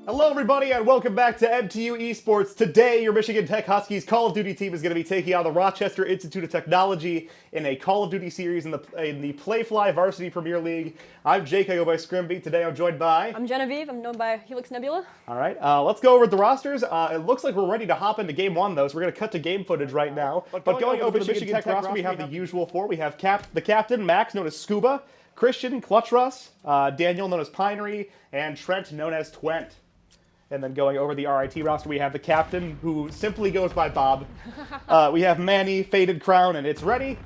Hello everybody and welcome back to MTU Esports. Today your Michigan Tech Huskies Call of Duty team is going to be taking on the Rochester Institute of Technology in a Call of Duty series in the Playfly Varsity Premier League. I'm Jake, I go by Scrimby. Today I'm joined by... I'm Genevieve, I'm known by Helix Nebula. Alright, let's go over the rosters. It looks like we're ready to hop into game one though, so we're going to cut to game footage right now. But going over the Michigan Tech roster, we have the usual four. We have the captain, Max, known as Scuba, Christian, Clutch Russ, Daniel, known as Pinery, and Trent, known as Twent. And then going over the RIT roster, we have the captain, who simply goes by Bob. We have Manny, Faded Crown, and It's Ready.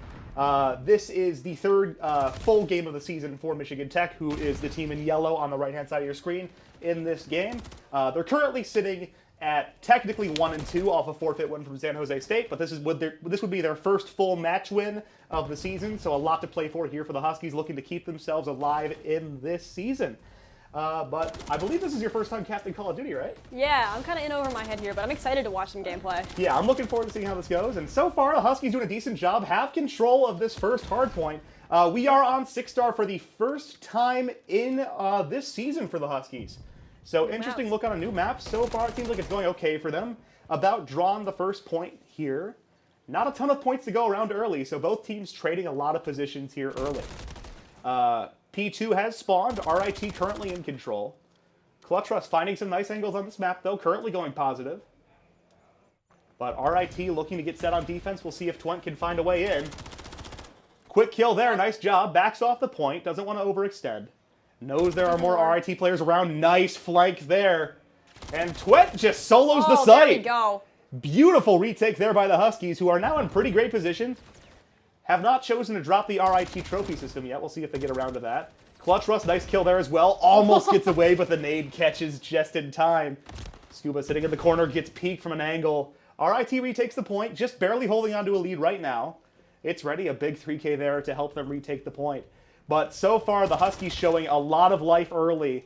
This is the third full game of the season for Michigan Tech, who is the team in yellow on the right-hand side of your screen in this game. They're currently sitting at technically 1-2 off a forfeit win from San Jose State, but this would be their first full match win of the season, so a lot to play for here for the Huskies, looking to keep themselves alive in this season. But I believe this is your first time captain Call of Duty, right? Yeah, I'm kind of in over my head here, but I'm excited to watch some gameplay. Yeah, I'm looking forward to seeing how this goes. And so far, the Huskies doing a decent job, have control of this first hardpoint. We are on 6-star for the first time in this season for the Huskies. So interesting look on a new map. So far, it seems like it's going okay for them. About drawn the first point here. Not a ton of points to go around early, so both teams trading a lot of positions here early. P2 has spawned, RIT currently in control. Clutch Russ finding some nice angles on this map, though, currently going positive. But RIT looking to get set on defense. We'll see if Twent can find a way in. Quick kill there, nice job. Backs off the point, doesn't want to overextend. Knows there are more RIT players around. Nice flank there. And Twent just solos the site. There we go. Beautiful retake there by the Huskies, who are now in pretty great position. Have not chosen to drop the RIT trophy system yet. We'll see if they get around to that. Clutch Russ, nice kill there as well. Almost gets away, but the nade catches just in time. Scuba sitting in the corner, gets peeked from an angle. RIT retakes the point, just barely holding on to a lead right now. It's Ready, a big 3K there to help them retake the point. But so far, the Huskies showing a lot of life early.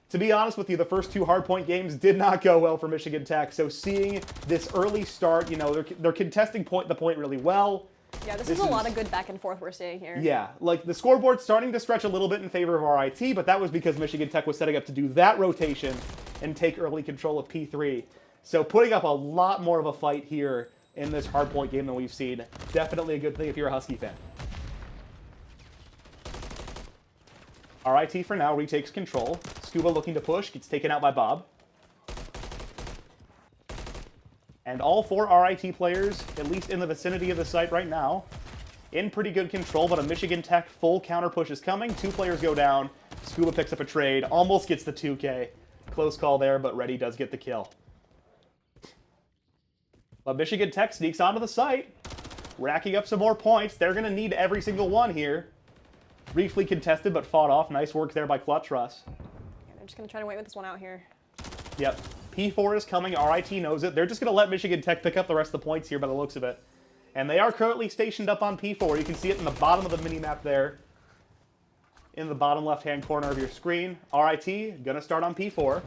To be honest with you, the first two hardpoint games did not go well for Michigan Tech. So seeing this early start, you know, they're contesting the point really well. Yeah, this is a lot of good back and forth we're seeing here. Yeah, like the scoreboard's starting to stretch a little bit in favor of RIT, but that was because Michigan Tech was setting up to do that rotation and take early control of P3. So putting up a lot more of a fight here in this hardpoint game than we've seen. Definitely a good thing if you're a Husky fan. RIT for now retakes control. Scuba looking to push, gets taken out by Bob. And all four RIT players, at least in the vicinity of the site right now, in pretty good control, but a Michigan Tech full counter push is coming. Two players go down. Scuba picks up a trade, almost gets the 2K. Close call there, but Ready does get the kill. But Michigan Tech sneaks onto the site, racking up some more points. They're going to need every single one here. Briefly contested, but fought off. Nice work there by Clutch Russ. Yeah, they're just going to try to wait with this one out here. Yep. P4 is coming. RIT knows it. They're just going to let Michigan Tech pick up the rest of the points here by the looks of it. And they are currently stationed up on P4. You can see it in the bottom of the mini-map there. In the bottom left-hand corner of your screen. RIT going to start on P4.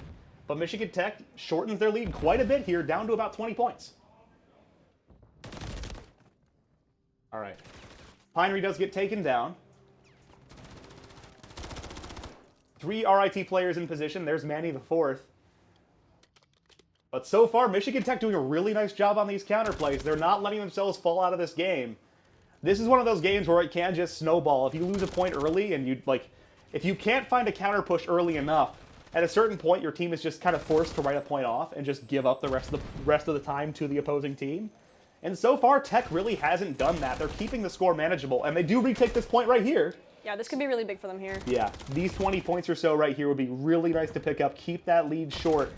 But Michigan Tech shortens their lead quite a bit here, down to about 20 points. All right. Pinery does get taken down. 3 RIT players in position. There's Manny the fourth. But so far, Michigan Tech doing a really nice job on these counterplays. They're not letting themselves fall out of this game. This is one of those games where it can just snowball. If you lose a point early and if you can't find a counter push early enough, at a certain point your team is just kind of forced to write a point off and just give up the rest of the time to the opposing team. And so far, Tech really hasn't done that. They're keeping the score manageable, and they do retake this point right here. Yeah, this could be really big for them here. Yeah, these 20 points or so right here would be really nice to pick up. Keep that lead short.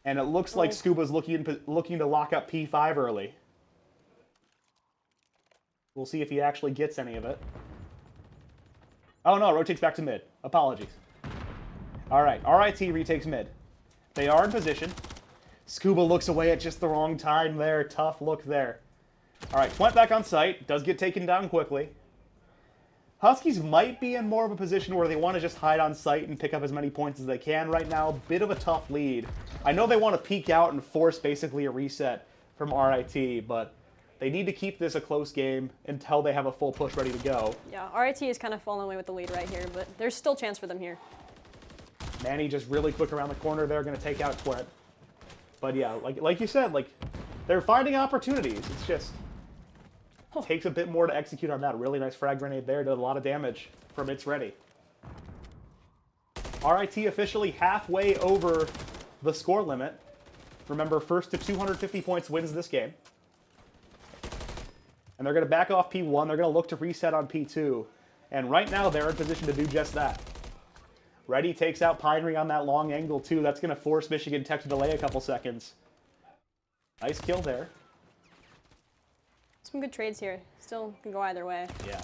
And it looks like Scuba's looking to lock up P5 early. We'll see if he actually gets any of it. Oh no, rotates back to mid. Apologies. All right, RIT retakes mid. They are in position. Scuba looks away at just the wrong time there. Tough look there. All right, Twent back on site. Does get taken down quickly. Huskies might be in more of a position where they want to just hide on site and pick up as many points as they can right now. Bit of a tough lead. I know they want to peek out and force basically a reset from RIT, but they need to keep this a close game until they have a full push ready to go. Yeah, RIT is kind of falling away with the lead right here, but there's still chance for them here. Manny just really quick around the corner there, going to take out Twent. But yeah, like you said, like they're finding opportunities. It's just takes a bit more to execute on that. Really nice frag grenade there. Did a lot of damage from It's Ready. RIT officially halfway over the score limit. Remember, first to 250 points wins this game. And they're going to back off P1. They're going to look to reset on P2. And right now, they're in position to do just that. Ready takes out Pinery on that long angle, too. That's going to force Michigan Tech to delay a couple seconds. Nice kill there. Some good trades here. Still can go either way. Yeah.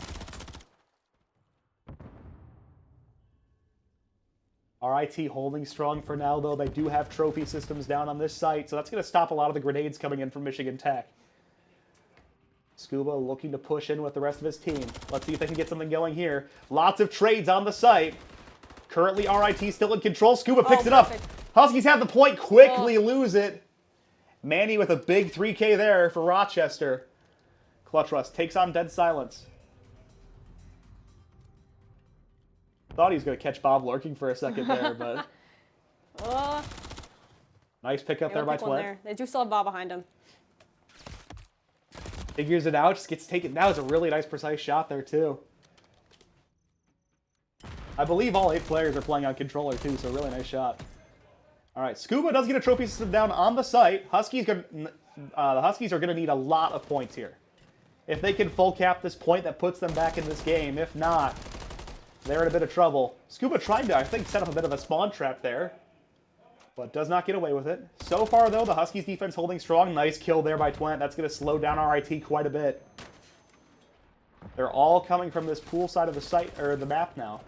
RIT holding strong for now, though. They do have trophy systems down on this site, so that's going to stop a lot of the grenades coming in from Michigan Tech. Scuba looking to push in with the rest of his team. Let's see if they can get something going here. Lots of trades on the site. Currently, RIT still in control. Scuba picks it up. Huskies have the point, quickly lose it. Manny with a big 3K there for Rochester. Clutch Russ takes on Dead Silence. Thought he was going to catch Bob lurking for a second there, but... nice pickup there by Twent. They do still have Bob behind him. Figures it out, just gets taken. That was a really nice, precise shot there, too. I believe all 8 players are playing on controller, too, so really nice shot. All right, Scuba does get a trophy system down on the site. The Huskies are going to need a lot of points here. If they can full cap this point, that puts them back in this game. If not, they're in a bit of trouble. Scuba trying to, I think, set up a bit of a spawn trap there, but does not get away with it. So far, though, the Huskies defense holding strong. Nice kill there by Twent. That's going to slow down RIT quite a bit. They're all coming from this pool side of the site, or the map now.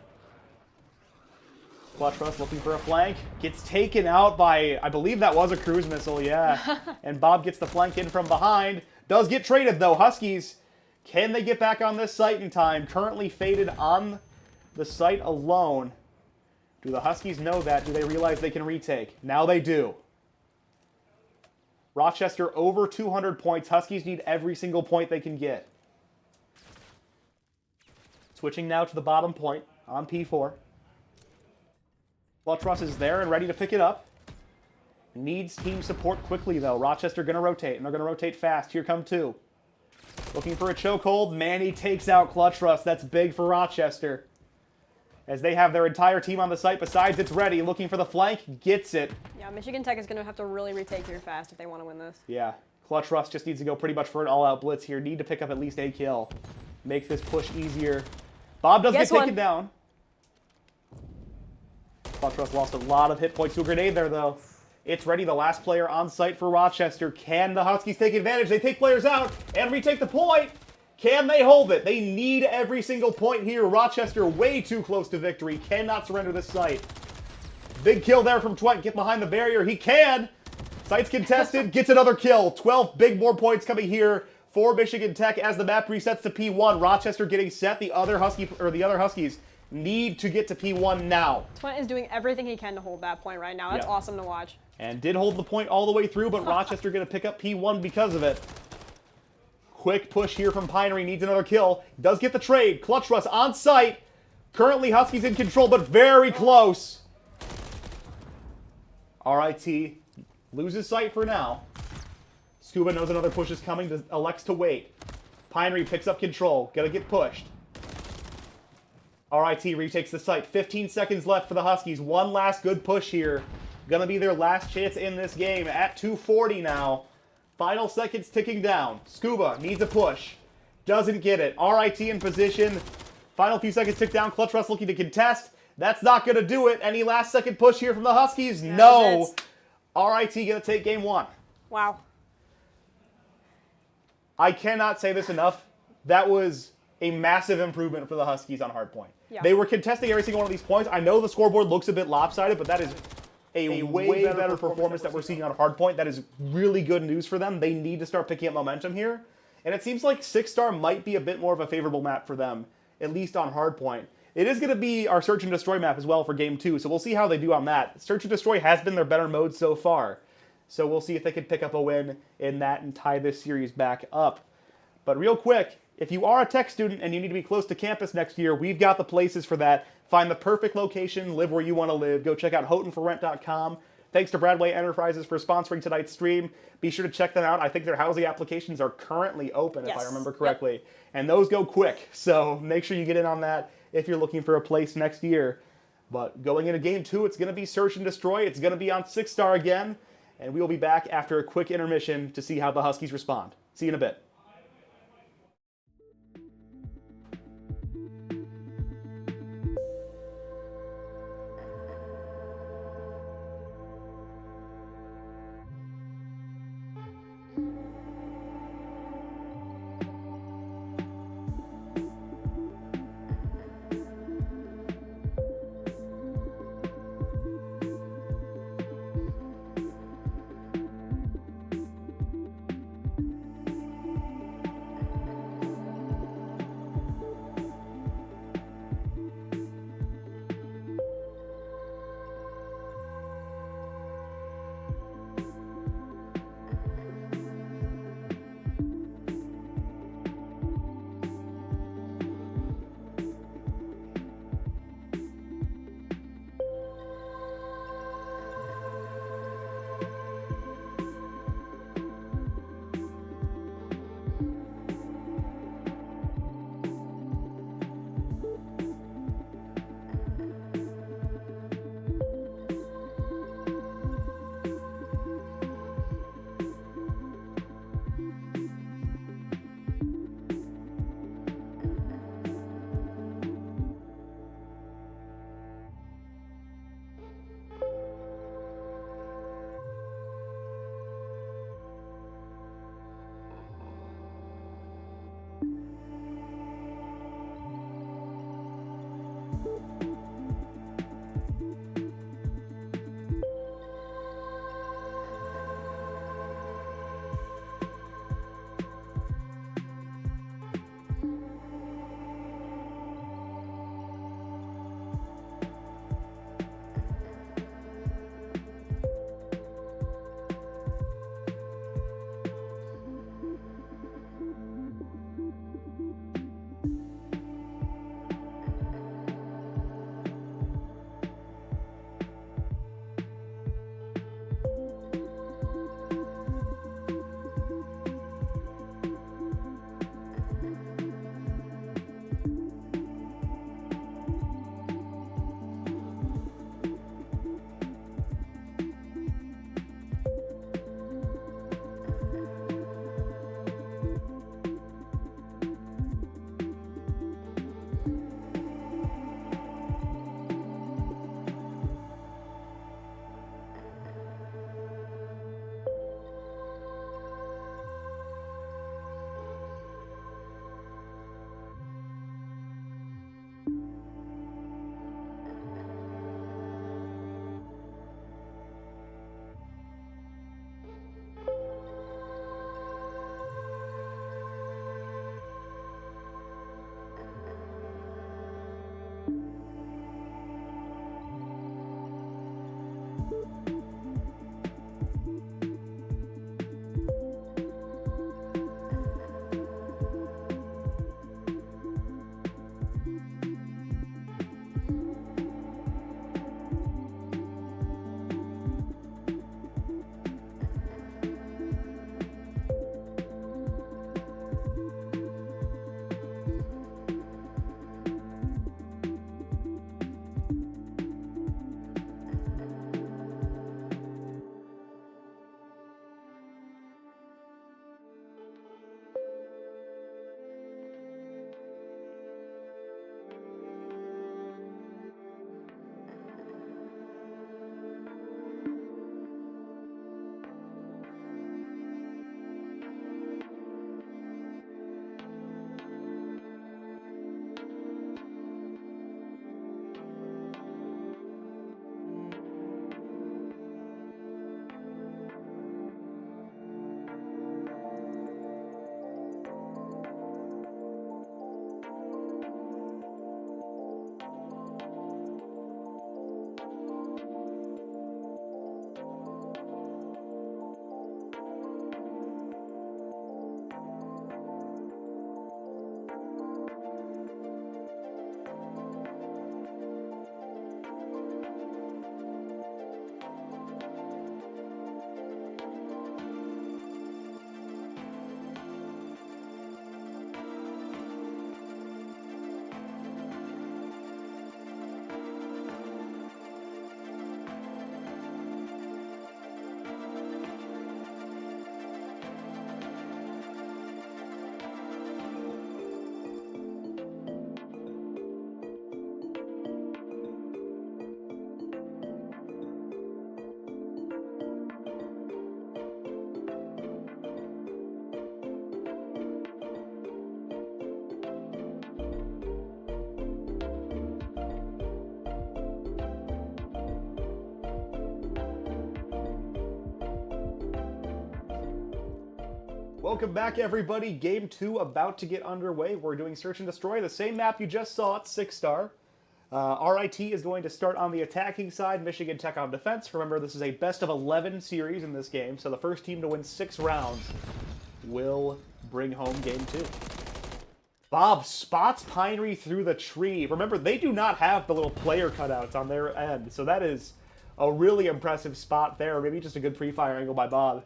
Clutch Russ looking for a flank. Gets taken out by, I believe that was a cruise missile, yeah. And Bob gets the flank in from behind. Does get traded, though. Huskies, can they get back on this site in time? Currently faded on the site alone. Do the Huskies know that? Do they realize they can retake? Now they do. Rochester over 200 points. Huskies need every single point they can get. Switching now to the bottom point on P4. Clutch Russ is there and ready to pick it up. Needs team support quickly, though. Rochester going to rotate, and they're going to rotate fast. Here come 2. Looking for a chokehold. Manny takes out Clutch Russ. That's big for Rochester. As they have their entire team on the site besides It's Ready. Looking for the flank. Gets it. Yeah, Michigan Tech is going to have to really retake here fast if they want to win this. Yeah. Clutch Russ just needs to go pretty much for an all-out blitz here. Need to pick up at least a kill. Make this push easier. Bob does get taken down. Clutch Russ lost a lot of hit points to a grenade there, though. It's Ready, the last player on site for Rochester. Can the Huskies take advantage? They take players out and retake the point. Can they hold it? They need every single point here. Rochester way too close to victory. Cannot surrender this site. Big kill there from Twent. Get behind the barrier. He can. Site's contested. Gets another kill. 12 big more points coming here for Michigan Tech as the map resets to P1. Rochester getting set. The other Huskies need to get to P1 now. Twent is doing everything he can to hold that point right now. That's awesome to watch. And did hold the point all the way through, but Rochester going to pick up P1 because of it. Quick push here from Pinery. Needs another kill. Does get the trade. Clutch Russ on site. Currently Huskies in control, but very close. RIT loses sight for now. Scuba knows another push is coming. Elects to wait. Pinery picks up control. Gonna get pushed. RIT retakes the site. 15 seconds left for the Huskies. One last good push here. Gonna be their last chance in this game at 2:40 now. Final seconds ticking down. Scuba needs a push. Doesn't get it. RIT in position. Final few seconds tick down. Clutch Russ looking to contest. That's not gonna do it. Any last second push here from the Huskies? Yeah, no. RIT gonna take game 1. Wow. I cannot say this enough. That was a massive improvement for the Huskies on hardpoint. Yeah. They were contesting every single one of these points. I know the scoreboard looks a bit lopsided, but that is a way better performance that we're seeing on hardpoint. That is really good news for them. They need to start picking up momentum here. And it seems like 6-star might be a bit more of a favorable map for them, at least on hardpoint. It is going to be our Search and Destroy map as well for Game 2, so we'll see how they do on that. Search and Destroy has been their better mode so far, so we'll see if they can pick up a win in that and tie this series back up. But real quick, if you are a tech student and you need to be close to campus next year, we've got the places for that. Find the perfect location, live where you want to live. Go check out HoughtonForRent.com. Thanks to Bradway Enterprises for sponsoring tonight's stream. Be sure to check them out. I think their housing applications are currently open, if I Yes. remember correctly. Yep. And those go quick, so make sure you get in on that if you're looking for a place next year. But going into Game 2, it's going to be Search and Destroy. It's going to be on 6-star again. And we will be back after a quick intermission to see how the Huskies respond. See you in a bit. Welcome back, everybody. Game 2 about to get underway. We're doing Search and Destroy, the same map you just saw at 6-star. RIT is going to start on the attacking side, Michigan Tech on defense. Remember, this is a best of 11 series in this game, so the first team to win 6 rounds will bring home game 2. Bob spots Pinery through the tree. Remember, they do not have the little player cutouts on their end, so that is a really impressive spot there. Maybe just a good pre-fire angle by Bob.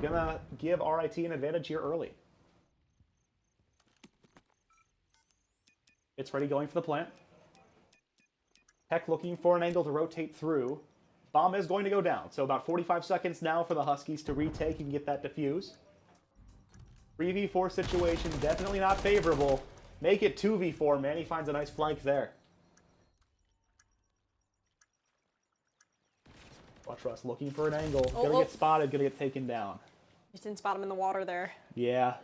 Gonna give RIT an advantage here early. It's ready, going for the plant. Tech looking for an angle to rotate through. Bomb is going to go down, so about 45 seconds now for the Huskies to retake and get that defuse. 3v4 situation, definitely not favorable. Make it 2v4. Manny finds a nice flank there. Watch Russ looking for an angle. Gonna get spotted, gonna get taken down. Just didn't spot him in the water there. Yeah.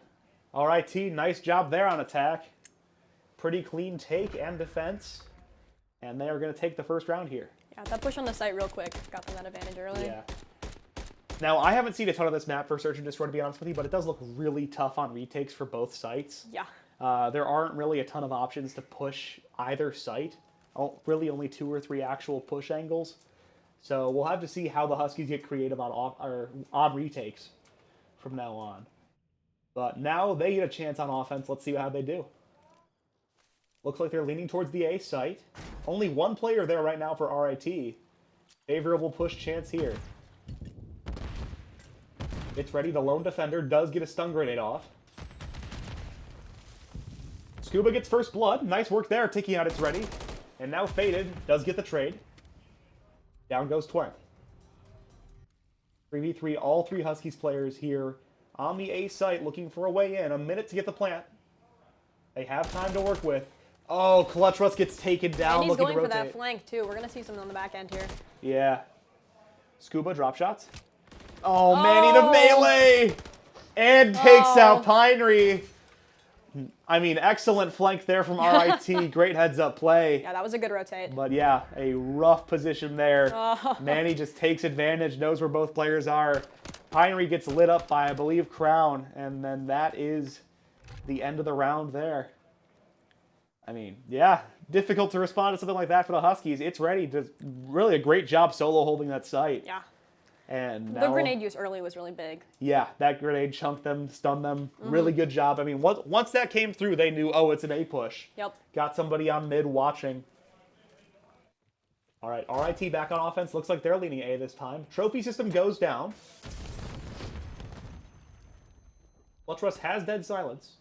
RIT, nice job there on attack. Pretty clean take and defense. And they are gonna take the first round here. Yeah, that push on the site real quick got them that advantage early. Yeah. Now, I haven't seen a ton of this map for Search and Destroy, to be honest with you, but it does look really tough on retakes for both sites. Yeah. There aren't really a ton of options to push either site. Really only 2 or 3 actual push angles. So we'll have to see how the Huskies get creative on retakes from now on. But now they get a chance on offense. Let's see how they do. Looks like they're leaning towards the A site. Only 1 player there right now for RIT. Favorable push chance here. It's ready. The lone defender does get a stun grenade off. Scuba gets first blood. Nice work there, taking out It's Ready. And now Faded does get the trade. Down goes Twent. 3v3, all 3 Huskies players here on the A site looking for a way in. A minute to get the plant. They have time to work with. Oh, Clutch Russ gets taken down. And he's going to for that flank, too. We're going to see something on the back end here. Yeah. Scuba drop shots. Oh, Manny the melee! And takes out Pinery. I mean, excellent flank there from RIT. Great heads-up play. Yeah, that was a good rotate. But yeah, a rough position there. Manny just takes advantage, knows where both players are. Pinery gets lit up by, I believe, Crown. And then that is the end of the round there. I mean, yeah, difficult to respond to something like that for the Huskies. It's Ready. Does really a great job solo holding that site. Yeah. And the grenade use early was really big. Yeah, that grenade chunked them, stunned them. Really good job. I mean, once that came through, they knew, oh, it's an A push. Yep. Got somebody on mid watching. All right, RIT back on offense. Looks like they're leaning A this time. Trophy system goes down. Clutch Russ has dead silence.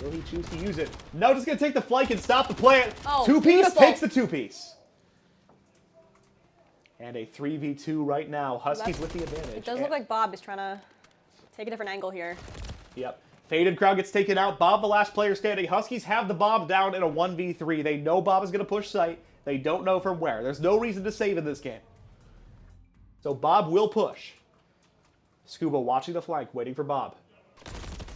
Will he choose to use it? No, just going to take the flank and stop the plant. Oh, 2-piece takes the 2-piece. And a 3v2 right now. Huskies with the advantage. It does look like Bob is trying to take a different angle here. Yep. Faded crowd gets taken out. Bob, the last player standing. Huskies have the Bob down in a 1v3. They know Bob is going to push site. They don't know from where. There's no reason to save in this game. So Bob will push. Scuba watching the flank, waiting for Bob.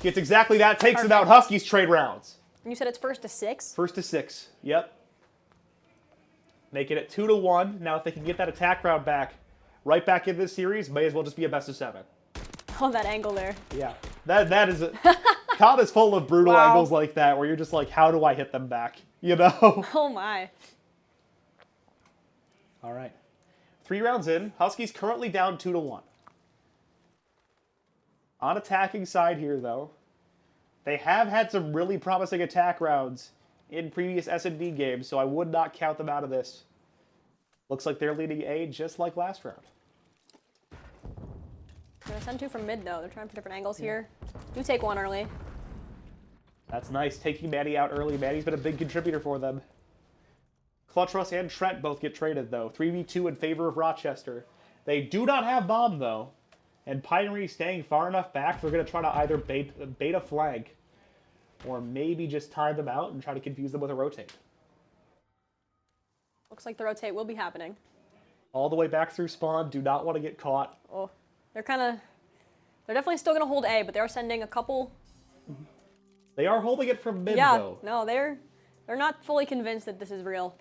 Gets exactly that. Takes it out. Huskies trade rounds. You said it's 1st to 6? 1st to 6. Yep. Making it 2-1. Now, if they can get that attack round back, right back in this series, may as well just be a best of 7. Oh, that angle there. Yeah, that is it. COD is full of brutal angles like that, where you're just like, how do I hit them back? You know? Oh my. All right, 3 rounds in. Huskies currently down 2-1. On attacking side here, though, they have had some really promising attack rounds in previous S&D games, so I would not count them out of this. Looks like they're leading A just like last round. They're going to send 2 from mid, though. They're trying for different angles here. Do take 1 early. That's nice, taking Manny out early. Manny's been a big contributor for them. Clutch Russ and Trent both get traded, though. 3v2 in favor of Rochester. They do not have Bomb, though. And Pinery staying far enough back, they're going to try to either bait a flank or maybe just time them out and try to confuse them with a rotate. Looks like the rotate will be happening. All the way back through spawn. Do not want to get caught. Oh, they're definitely still going to hold A, but they are sending a couple. They are holding it from mid, though. No, they're not fully convinced that this is real.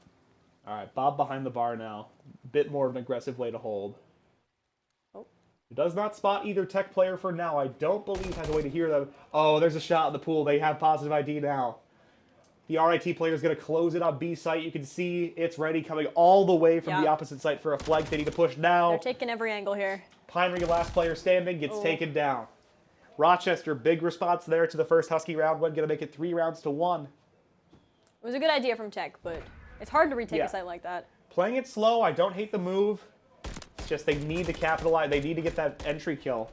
All right, Bob behind the bar now. Bit more of an aggressive way to hold. Oh. He does not spot either Tech player for now. I don't believe has a way to hear them. Oh, there's a shot in the pool. They have positive ID now. The RIT player is going to close it on B site. You can see it's ready, coming all the way from the opposite site for a flank. They need to push now. They're taking every angle here. Pinery, last player standing, gets taken down. Rochester, big response there to the first Husky round one. Going to make it 3 rounds to 1. It was a good idea from Tech, but it's hard to retake a site like that. Playing it slow, I don't hate the move. It's just they need to capitalize. They need to get that entry kill.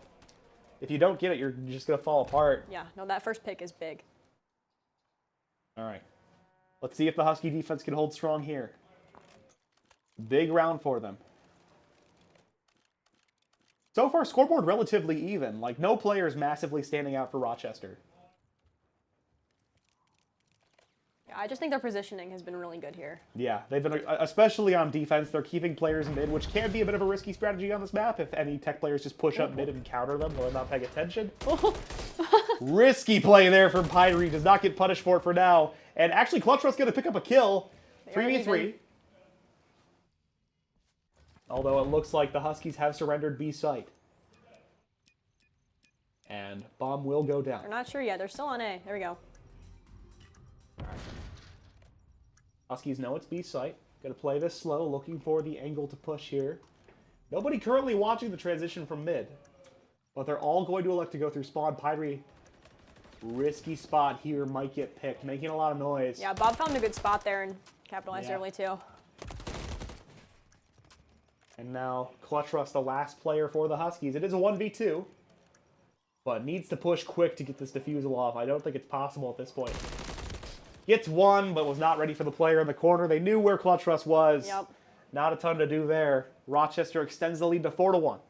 If you don't get it, you're just going to fall apart. Yeah, no, that first pick is big. All right. Let's see if the Husky defense can hold strong here. Big round for them. So far, scoreboard relatively even. Like, no player is massively standing out for Rochester. Yeah, I just think their positioning has been really good here. Yeah, they've been, especially on defense, they're keeping players mid, which can be a bit of a risky strategy on this map if any Tech players just push up mid and counter them while they're not paying attention. Risky play there from Pinery. Does not get punished for it for now. And actually, Clutch Rust's going to pick up a kill. 3v3. Although it looks like the Huskies have surrendered B site. And bomb will go down. They're not sure yet. They're still on A. There we go. Huskies know it's B site. Going to play this slow, looking for the angle to push here. Nobody currently watching the transition from mid. But they're all going to elect to go through spawn. Pinery, risky spot here, might get picked, making a lot of noise. Yeah, Bob found a good spot there and capitalized early too. And now Clutch Rust, the last player for the Huskies. It is a 1v2, but needs to push quick to get this defusal off. I don't think it's possible at this point. Gets one, but was not ready for the player in the corner. They knew where Clutch Rust was. Yep. Not a ton to do there. Rochester extends the lead to 4-1.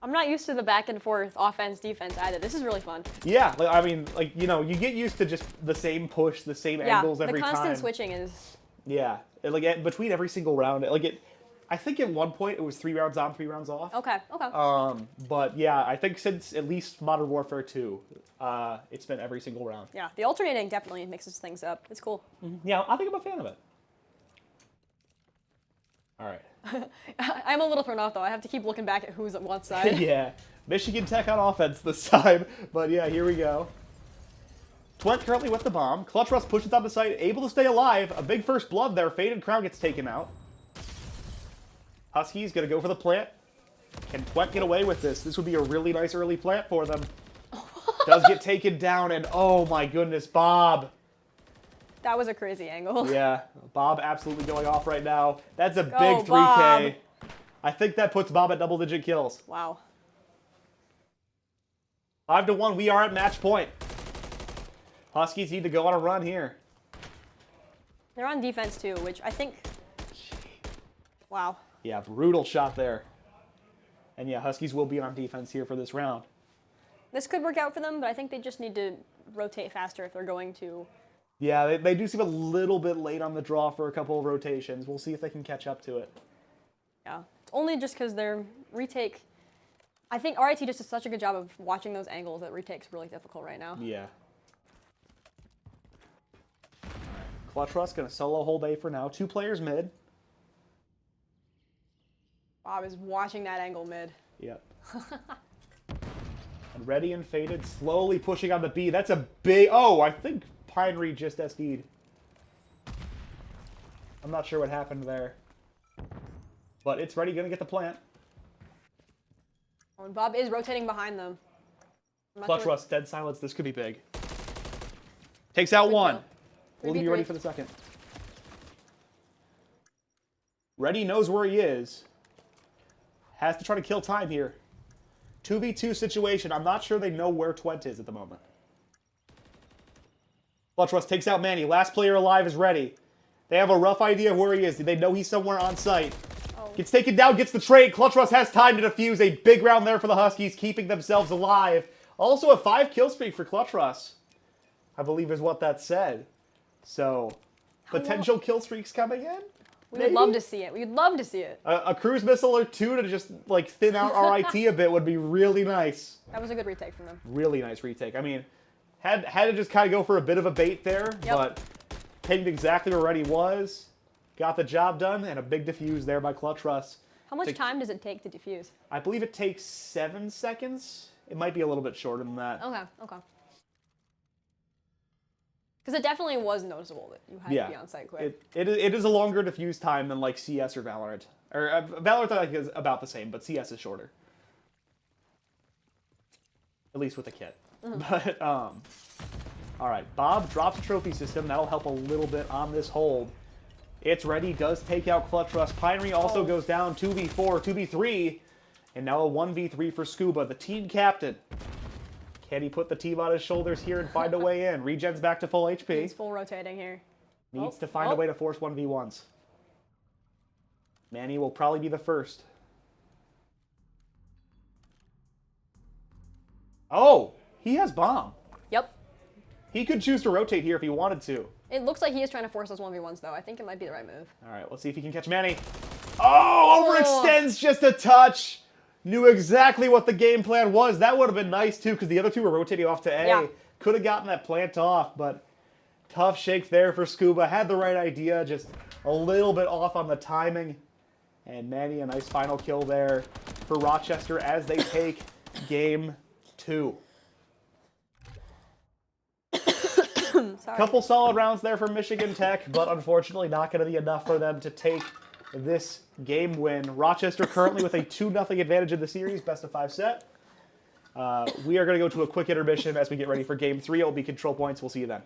I'm not used to the back and forth offense defense either. This is really fun. Yeah, like, I mean, like, you know, you get used to just the same push, the same angles every time. The constant switching is. Yeah, like between every single round, I think at one point it was 3 rounds on, 3 rounds off. Okay. Okay. But yeah, I think since at least Modern Warfare 2, it's been every single round. Yeah, the alternating definitely mixes things up. It's cool. Yeah, I think I'm a fan of it. All right. I'm a little thrown off though. I have to keep looking back at who's on what side. Yeah, Michigan Tech on offense this time. But yeah, here we go. Twent currently with the bomb. Clutch Rust pushes on the site, able to stay alive. A big first blood there. Faded Crown gets taken out. Huskies gonna go for the plant. Can Twent get away with this? This would be a really nice early plant for them. Does get taken down, and oh my goodness, Bob. That was a crazy angle. Yeah, Bob absolutely going off right now. That's a big 3K. Bob. I think that puts Bob at double-digit kills. Wow. 5-1, we are at match point. Huskies need to go on a run here. They're on defense too, which I think. Wow. Yeah, brutal shot there. And yeah, Huskies will be on defense here for this round. This could work out for them, but I think they just need to rotate faster if they're going to. Yeah, they do seem a little bit late on the draw for a couple of rotations. We'll see if they can catch up to it. Yeah, it's only just because their retake. I think RIT just does such a good job of watching those angles that retake's really difficult right now. Yeah. Clutch Rust gonna solo hold A for now. 2 players mid. Bob is watching that angle mid. Yep. And ready and faded, slowly pushing on the B. That's a big. Oh, I think Pinery just SD'd. I'm not sure what happened there. But it's ready, gonna get the plant. Oh, and Bob is rotating behind them. Clutch Rust, dead silence. This could be big. Takes out one. Will he be ready for the second? Ready knows where he is. Has to try to kill time here. 2v2 situation. I'm not sure they know where Twent is at the moment. Clutch Rust takes out Manny. Last player alive is ready. They have a rough idea of where he is. They know he's somewhere on site. Gets taken down, gets the trade. Clutch Rust has time to defuse. A big round there for the Huskies, keeping themselves alive. Also a 5 kill streak for Clutch Rust, I believe is what that said. So, potential kill streaks coming in? We would love to see it. We'd love to see it. A cruise missile or 2 to just, like, thin out RIT a bit would be really nice. That was a good retake from them. Really nice retake. I mean, had to just kind of go for a bit of a bait there, but pinged exactly where Reddy was. Got the job done, and a big defuse there by Clutch Rust. How much time does it take to defuse? I believe it takes 7 seconds. It might be a little bit shorter than that. Okay, okay. Because it definitely was noticeable that you had to be on site quick. It is a longer diffuse time than like CS or Valorant. Or Valorant I think is about the same, but CS is shorter. At least with a kit. But all right, Bob drops a trophy system. That'll help a little bit on this hold. It's ready. Does take out Clutch Rush. Pinery also goes down 2v4, 2v3, and now a 1v3 for Scuba, the team captain. Can he put the team on his shoulders here and find a way in? Regen's back to full HP. He's full rotating here. Needs to find a way to force 1v1s. Manny will probably be the first. Oh, he has bomb. Yep. He could choose to rotate here if he wanted to. It looks like he is trying to force those 1v1s, though. I think it might be the right move. All right, let's see if he can catch Manny. Oh, overextends just a touch. Knew exactly what the game plan was. That would have been nice, too, because the other two were rotating off to A. Yeah. Could have gotten that plant off, but tough shake there for Scuba. Had the right idea, just a little bit off on the timing. And Manny, a nice final kill there for Rochester as they take game 2. Couple solid rounds there for Michigan Tech, but unfortunately not going to be enough for them to take this game win. Rochester currently with a 2-0 advantage in the series, best of 5 set. We are going to go to a quick intermission as we get ready for game 3. It will be control points. We'll see you then.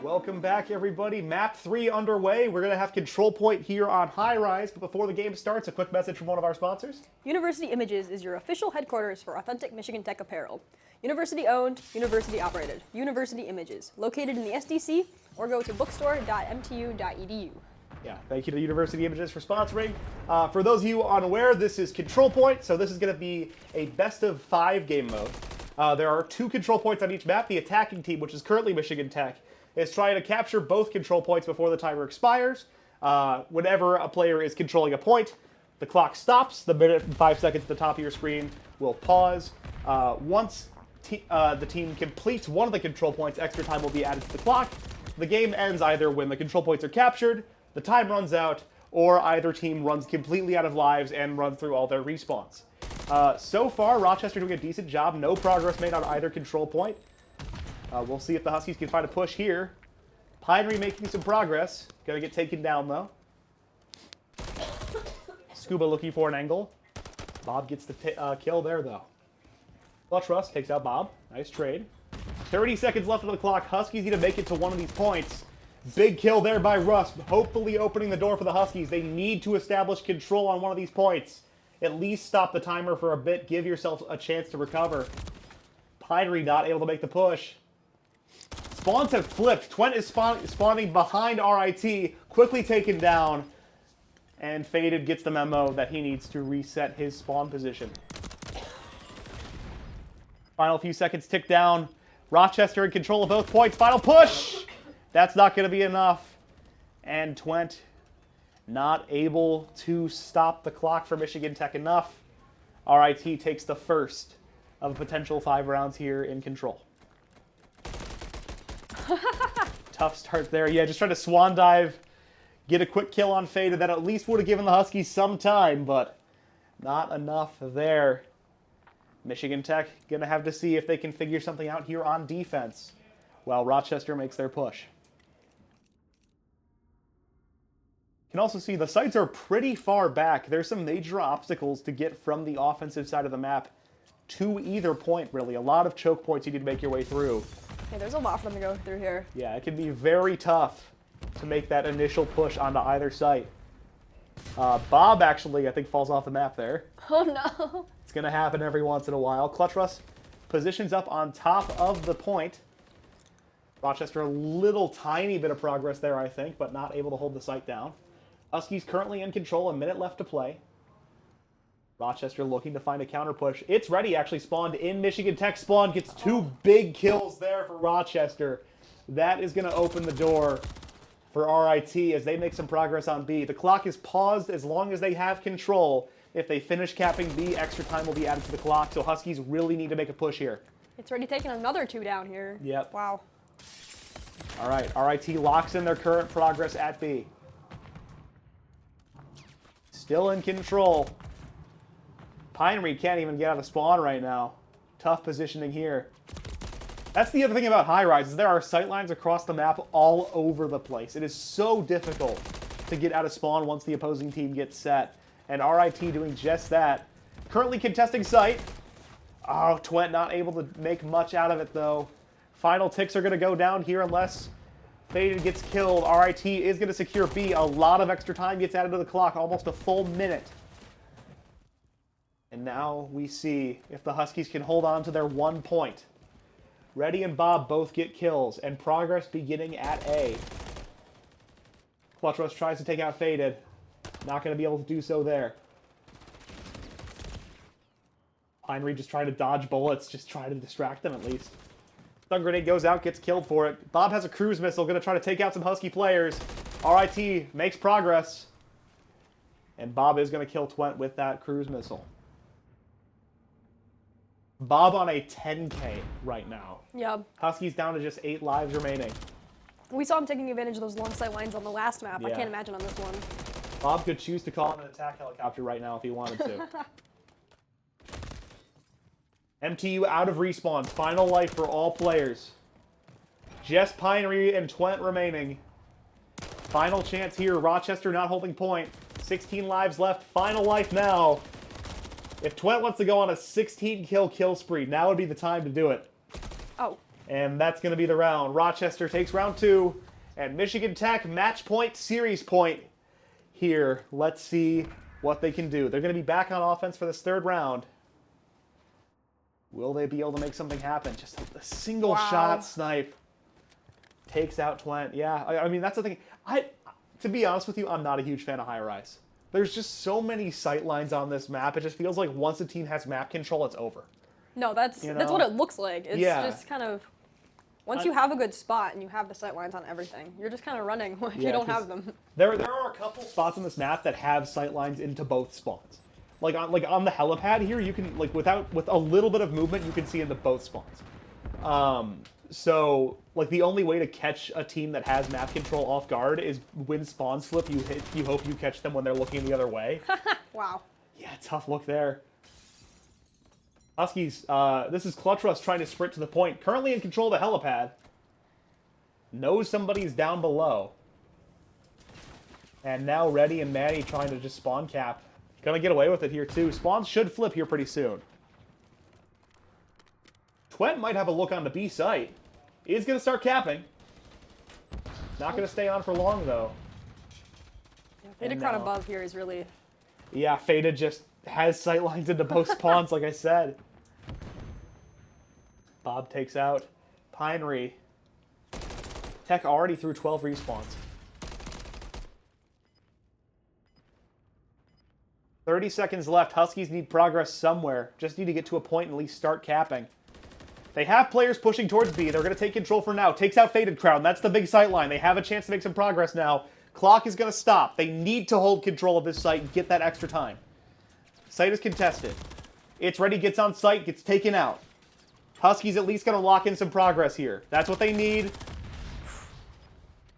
Welcome back, everybody. Map 3 underway. We're going to have control point here on High Rise, but before the game starts, a quick message from one of our sponsors. University Images is your official headquarters for authentic Michigan Tech apparel. University owned, university operated. University Images, located in the SDC, or go to bookstore.mtu.edu. Yeah, thank you to University Images for sponsoring. For those of you unaware, this is control point, so this is going to be a best of 5 game mode. There are 2 control points on each map. The attacking team, which is currently Michigan Tech, is trying to capture both control points before the timer expires. Whenever a player is controlling a point, the clock stops. The minute and 5 seconds at the top of your screen will pause. Once the team completes one of the control points, extra time will be added to the clock. The game ends either when the control points are captured, the time runs out, or either team runs completely out of lives and runs through all their respawns. So far, Rochester doing a decent job. No progress made on either control point. We'll see if the Huskies can find a push here. Pinery making some progress. Gonna get taken down, though. Scuba looking for an angle. Bob gets the kill there, though. Clutch Russ takes out Bob. Nice trade. 30 seconds left on the clock. Huskies need to make it to one of these points. Big kill there by Russ, hopefully opening the door for the Huskies. They need to establish control on one of these points. At least stop the timer for a bit. Give yourself a chance to recover. Pinery not able to make the push. Spawns have flipped. Twent is spawning behind RIT, quickly taken down. And Faded gets the memo that he needs to reset his spawn position. Final few seconds tick down. Rochester in control of both points. Final push! That's not going to be enough. And Twent not able to stop the clock for Michigan Tech enough. RIT takes the first of a potential 5 rounds here in control. Tough start there. Yeah, just trying to swan dive, get a quick kill on Faded. That at least would have given the Huskies some time, but not enough there. Michigan Tech going to have to see if they can figure something out here on defense while Rochester makes their push. You can also see the sites are pretty far back. There's some major obstacles to get from the offensive side of the map to either point, really. A lot of choke points you need to make your way through. Yeah, there's a lot for them to go through here. Yeah, it can be very tough to make that initial push onto either site. Bob actually, I think, falls off the map there. Oh no. It's going to happen every once in a while. Clutch Russ positions up on top of the point. Rochester, a little tiny bit of progress there, I think, but not able to hold the site down. Huskies currently in control, a minute left to play. Rochester looking to find a counter push. It's ready, actually spawned in Michigan Tech. Spawn gets 2 big kills there for Rochester. That is going to open the door for RIT as they make some progress on B. The clock is paused as long as they have control. If they finish capping B, extra time will be added to the clock, so Huskies really need to make a push here. It's already taken another 2 down here. Yep. Wow. All right, RIT locks in their current progress at B. Still in control. Pinery can't even get out of spawn right now. Tough positioning here. That's the other thing about High Rise, is there are sight lines across the map all over the place. It is so difficult to get out of spawn once the opposing team gets set. And RIT doing just that. Currently contesting site. Oh, Twent not able to make much out of it, though. Final ticks are going to go down here unless Faded gets killed. RIT is going to secure B. A lot of extra time gets added to the clock, almost a full minute. And now we see if the Huskies can hold on to their 1 point. Reddy and Bob both get kills, and progress beginning at A. Clutch Rush tries to take out Faded. Not going to be able to do so there. Pinery just trying to dodge bullets, just trying to distract them at least. Stun grenade goes out, gets killed for it. Bob has a cruise missile, going to try to take out some Husky players. RIT makes progress. And Bob is going to kill Twent with that cruise missile. Bob on a 10K right now. Yeah. Huskies down to just 8 lives remaining. We saw him taking advantage of those long sight lines on the last map. Yeah. I can't imagine on this one. Bob could choose to call in an attack helicopter right now if he wanted to. MTU out of respawns. Final life for all players. Just Pinery and Twent remaining. Final chance here. Rochester not holding point. 16 lives left. Final life now. If Twent wants to go on a 16-kill spree, now would be the time to do it. Oh. And that's going to be the round. Rochester takes round 2. And Michigan Tech match point, series point here. Let's see what they can do. They're going to be back on offense for this 3rd round. Will they be able to make something happen? Just a single shot snipe takes out Twent. Yeah, I mean, that's the thing. To be honest with you, I'm not a huge fan of high rise. There's just so many sight lines on this map. It just feels like once a team has map control, it's over. No, that's what it looks like. It's just kind of, once you have a good spot and you have the sight lines on everything, you're just kind of running if you don't have them. There are a couple spots on this map that have sight lines into both spawns. Like on the helipad here, you can with a little bit of movement, you can see into both spawns. So like the only way to catch a team that has map control off guard is when spawns flip. You hope you catch them when they're looking the other way. Wow. Yeah, tough look there. Huskies, this is Clutch Rush trying to sprint to the point. Currently in control of the helipad. Knows somebody's down below. And now Reddy and Maddie trying to just spawn cap. Gonna get away with it here too. Spawns should flip here pretty soon. Twent might have a look on the B site. Is gonna start capping. Not gonna stay on for long though. Yeah, Faded above here is really... Yeah, Faded just has sight lines into both spawns, like I said. Bob takes out Pinery. Tech already threw 12 respawns. 30 seconds left. Huskies need progress somewhere. Just need to get to a point and at least start capping. They have players pushing towards B. They're going to take control for now. Takes out Faded Crown. That's the big sight line. They have a chance to make some progress now. Clock is going to stop. They need to hold control of this site and get that extra time. Site is contested. It's ready, gets on site, gets taken out. Huskies at least going to lock in some progress here. That's what they need.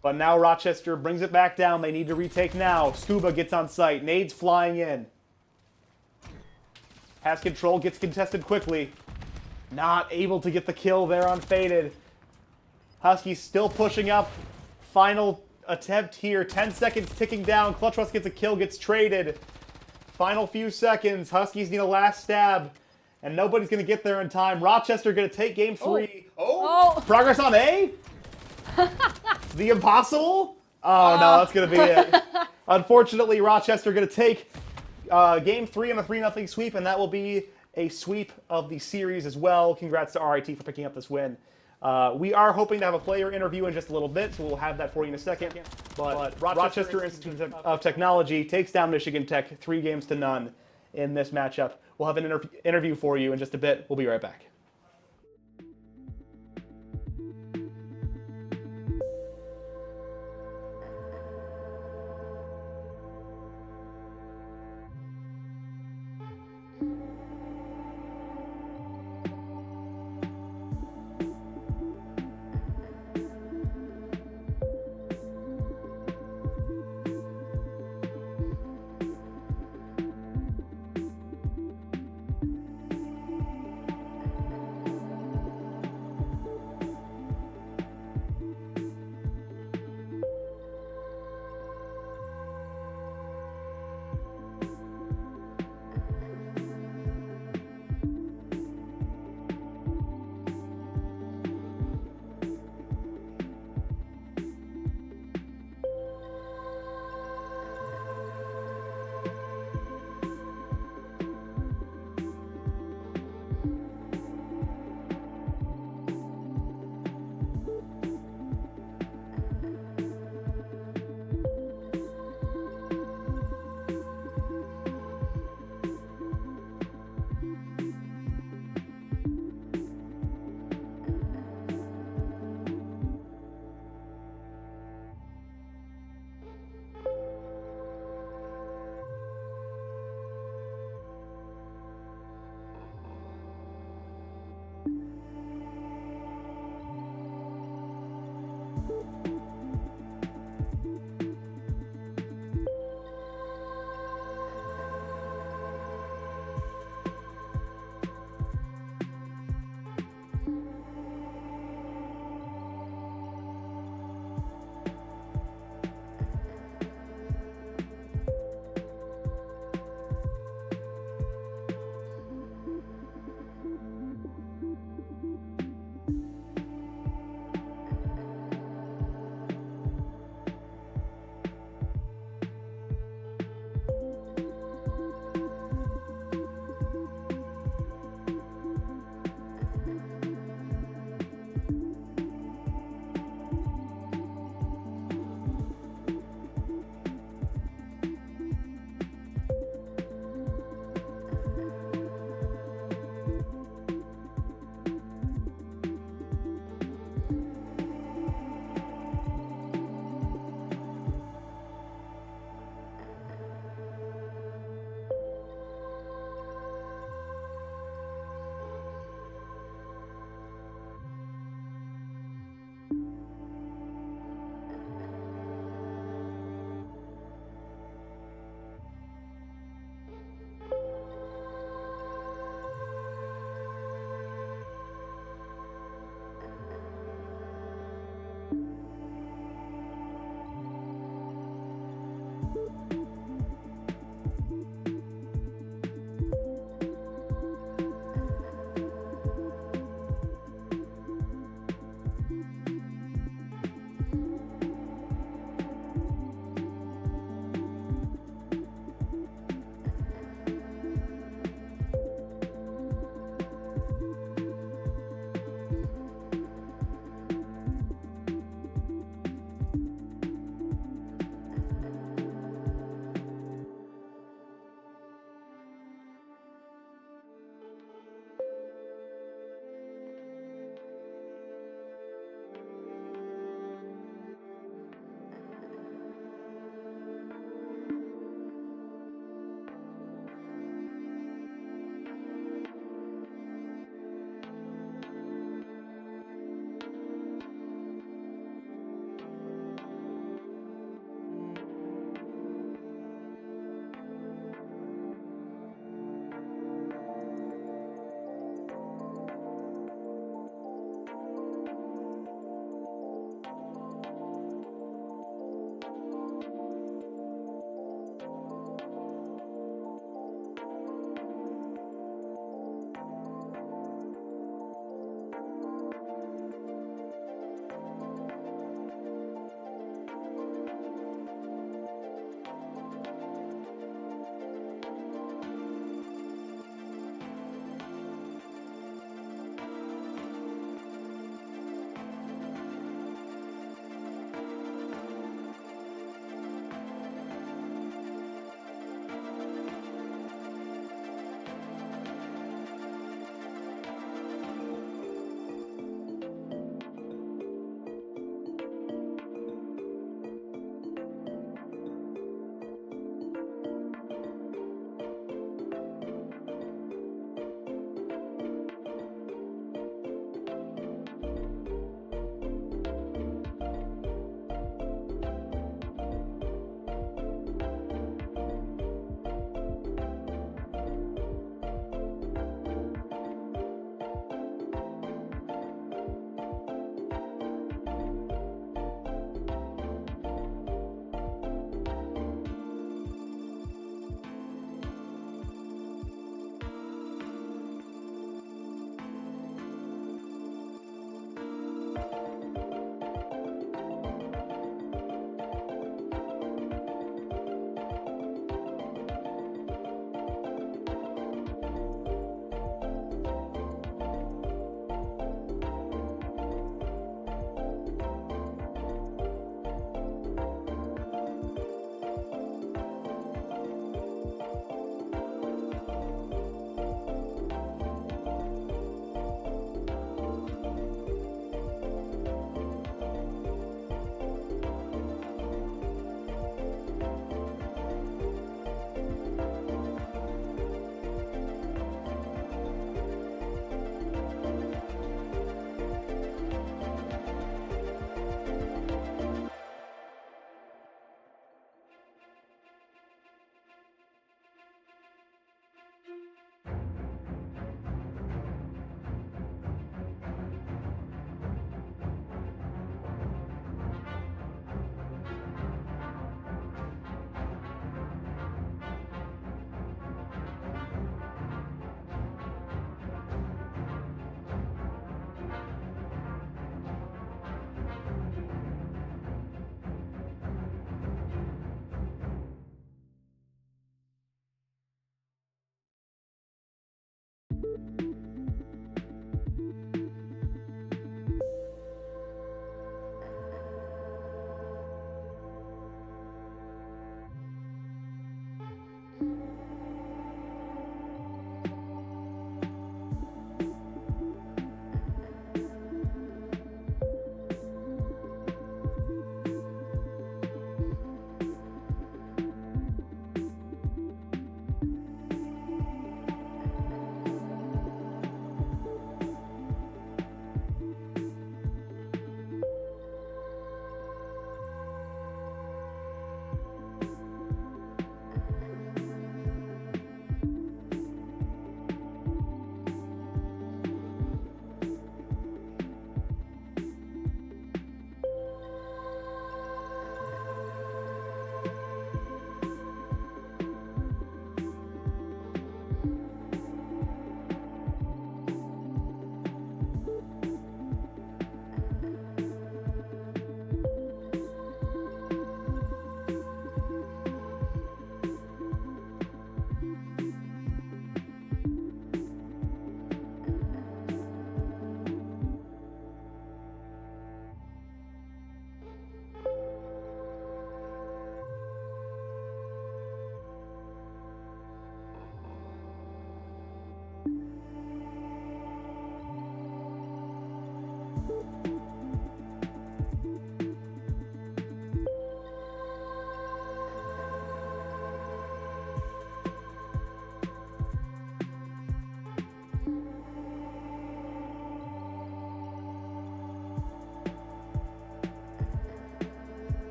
But now Rochester brings it back down. They need to retake now. Scuba gets on site. Nades flying in. Has control, gets contested quickly. Not able to get the kill there on Faded. Huskies still pushing up. Final attempt here. 10 seconds ticking down. Clutch Rush gets a kill, gets traded. Final few seconds. Huskies need a last stab. And nobody's going to get there in time. Rochester going to take game 3. Oh! Progress on A? The impossible? Oh, no, that's going to be it. Unfortunately, Rochester going to take game 3 on a 3-0 sweep, and that will be a sweep of the series as well. Congrats to RIT for picking up this win. We are hoping to have a player interview in just a little bit, so we'll have that for you in a second. But Rochester Institute of Technology takes down Michigan Tech 3-0 in this matchup. We'll have an interview for you in just a bit. We'll be right back.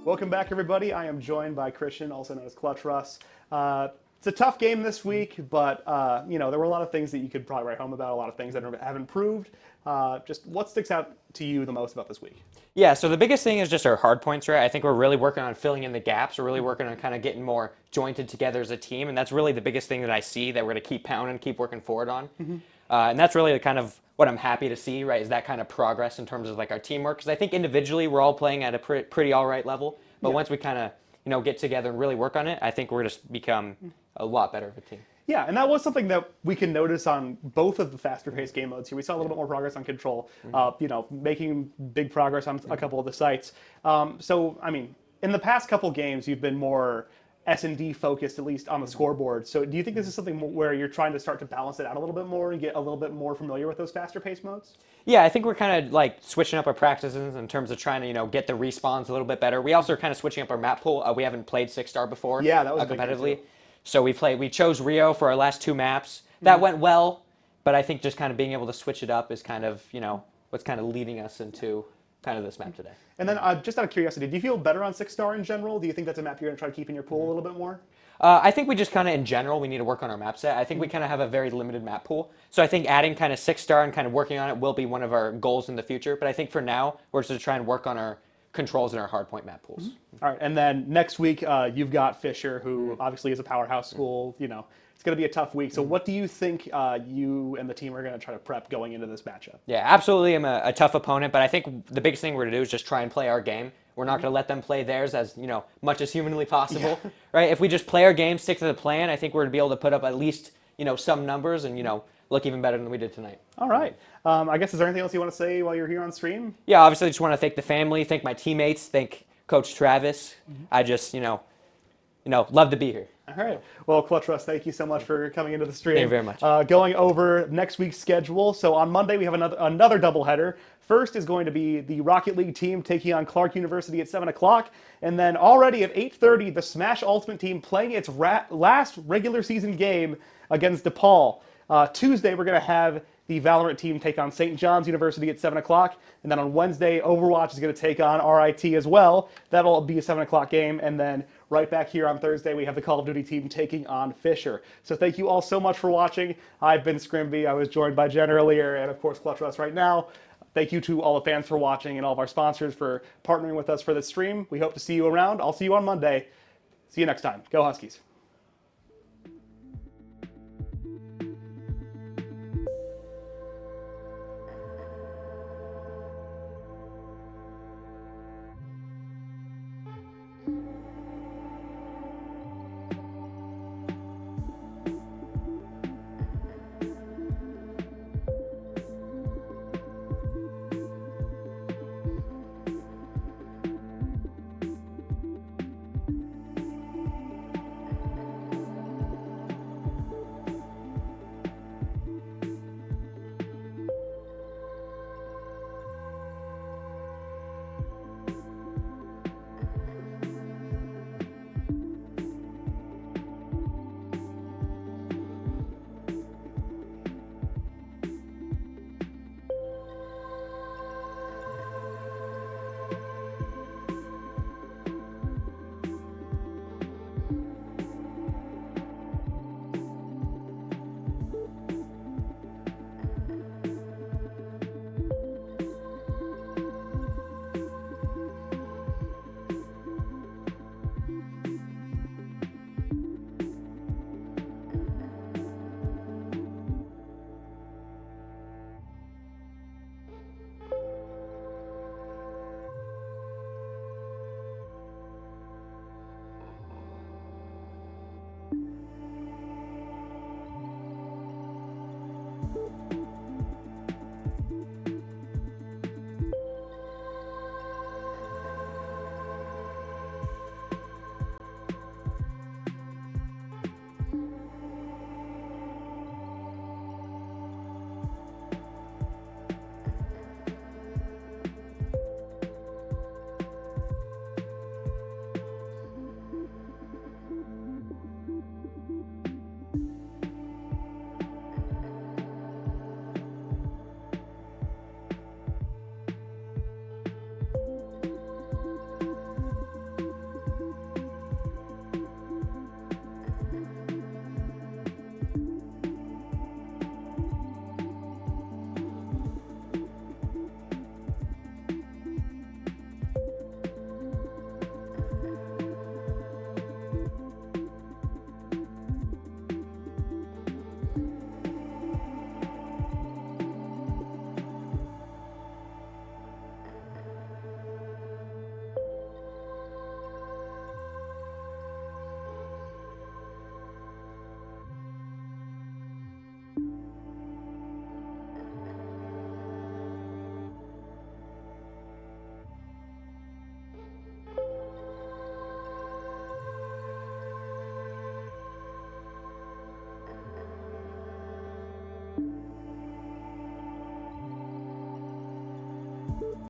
Welcome back, everybody. I am joined by Christian, also known as Clutch Russ. It's a tough game this week, but there were a lot of things that you could probably write home about, a lot of things that have improved. Just what sticks out to you the most about this week? Yeah, so the biggest thing is just our hard points, right? I think we're really working on filling in the gaps. We're really working on kind of getting more jointed together as a team, and that's really the biggest thing that I see that we're going to keep pounding, keep working forward on. And that's really the kind of what I'm happy to see, right, is that kind of progress in terms of like our teamwork. Because I think individually we're all playing at a pretty all right level, but once we kind of get together and really work on it, I think we're just become a lot better of a team. Yeah, and that was something that we can notice on both of the faster-paced game modes here. We saw a little bit more progress on control, making big progress on a couple of the sites. In the past couple games, you've been more S&D focused, at least on the scoreboard. So do you think this is something where you're trying to start to balance it out a little bit more and get a little bit more familiar with those faster-paced modes? Yeah, I think we're kind of like switching up our practices in terms of trying to, get the respawns a little bit better. We also are kind of switching up our map pool. We haven't played 6-star before. Yeah, that was competitively. So we chose Rio for our last 2 maps. That went well, but I think just kind of being able to switch it up is kind of, what's kind of leading us into kind of this map today. And then just out of curiosity, do you feel better on 6-star in general? Do you think that's a map you're going to try to keep in your pool a little bit more? I think we just kind of, in general, we need to work on our map set. I think we kind of have a very limited map pool. So I think adding kind of 6-star and kind of working on it will be one of our goals in the future. But I think for now, we're just trying to work on our controls and our hardpoint map pools. All right, and then next week, you've got Fisher, who obviously is a powerhouse school. It's going to be a tough week. So what do you think you and the team are going to try to prep going into this matchup? Yeah, absolutely. I'm a tough opponent, but I think the biggest thing we're going to do is just try and play our game. We're not going to let them play theirs as much as humanly possible, right? If we just play our game, stick to the plan, I think we're going to be able to put up at least some numbers and look even better than we did tonight. All right. I guess is there anything else you want to say while you're here on stream? Yeah, obviously, I just want to thank the family, thank my teammates, thank Coach Travis. I just love to be here. All right. Well, Clutch Russ, thank you so much for coming into the stream. Thank you very much. Going over next week's schedule. So on Monday, we have another doubleheader. First is going to be the Rocket League team taking on Clark University at 7 o'clock. And then already at 8:30, the Smash Ultimate team playing its last regular season game against DePaul. Tuesday, we're going to have the Valorant team take on St. John's University at 7 o'clock. And then on Wednesday, Overwatch is going to take on RIT as well. That'll be a 7 o'clock game. And then right back here on Thursday, we have the Call of Duty team taking on Fisher. So thank you all so much for watching. I've been Scrimby. I was joined by Jen earlier, and of course, Clutch Russ right now. Thank you to all the fans for watching and all of our sponsors for partnering with us for this stream. We hope to see you around. I'll see you on Monday. See you next time. Go Huskies.